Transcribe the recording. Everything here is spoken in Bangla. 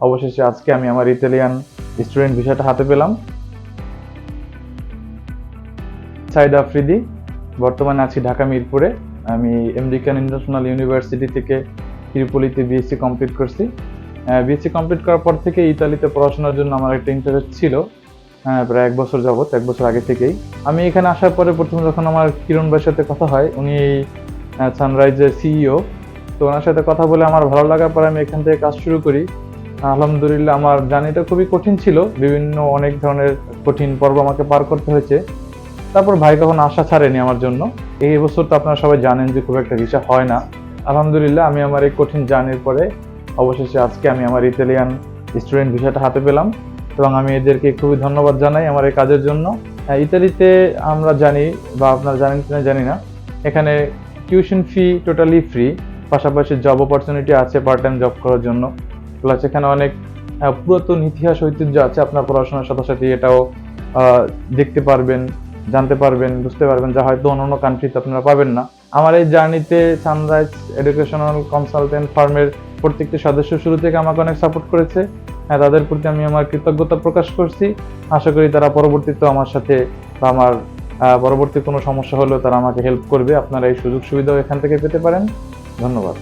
অবশেষে আজকে আমি আমার ইতালিয়ান স্টুডেন্ট ভিসাটা হাতে পেলাম। সাইদ আফ্রিদি, বর্তমানে আছি ঢাকা মিরপুরে। আমি আমেরিকান ইন্টারন্যাশনাল ইউনিভার্সিটি থেকে ত্রিপলিতে বিএসসি কমপ্লিট করছি। বিএসসি কমপ্লিট করার পর থেকে ইতালিতে পড়াশোনার জন্য আমার একটা ইন্টারেস্ট ছিল, প্রায় 1 বছর যাবত, 1 বছর আগে থেকেই। আমি এখানে আসার পরে প্রথমে যখন আমার কিরণ ভাইয়ের সাথে কথা হয়, উনি সানরাইজের সিইও, তো ওনার সাথে কথা বলে আমার ভালো লাগার পরে আমি এখান থেকে কাজ শুরু করি। আলহামদুলিল্লাহ আমার জার্নিটা খুবই কঠিন ছিল, অনেক ধরনের কঠিন পর্ব আমাকে পার করতে হয়েছে। তারপর ভাই কখন আশা ছাড়েনি আমার জন্য। এই বছর তো আপনারা সবাই জানেন যে খুব একটা ভিসা হয় না। আলহামদুলিল্লাহ আমি আমার এই কঠিন জার্নির পরে অবশেষে আজকে আমি আমার ইতালিয়ান স্টুডেন্ট ভিসাটা হাতে পেলাম, এবং আমি এদেরকে খুবই ধন্যবাদ জানাই আমার এই কাজের জন্য। ইতালিতে আমরা জানি, বা আপনারা জানেন কিনা জানি না, এখানে টিউশন ফি টোটালি ফ্রি, পাশাপাশি জব অপরচুনিটি আছে পার্ট টাইম জব করার জন্য। প্লাস এখানে অনেক পুরাতন ইতিহাস ঐতিহ্য আছে, আপনার পড়াশোনার সাথে সাথে এটাও দেখতে পারবেন, জানতে পারবেন, বুঝতে পারবেন, যা হয়তো অন্যান্য কান্ট্রিতে আপনারা পাবেন না। আমার এই জার্নিতে সানরাইজ এডুকেশনাল কনসালটেন্ট ফার্মের প্রত্যেকটি সদস্য শুরু থেকে আমাকে অনেক সাপোর্ট করেছে। তাদের প্রতি আমি আমার কৃতজ্ঞতা প্রকাশ করছি। আশা করি তারা পরবর্তীতে আমার সাথে, বা আমার পরবর্তী কোনো সমস্যা হলেও তারা আমাকে হেল্প করবে। আপনারা এই সুযোগ সুবিধাও এখান থেকে পেতে পারেন। ধন্যবাদ।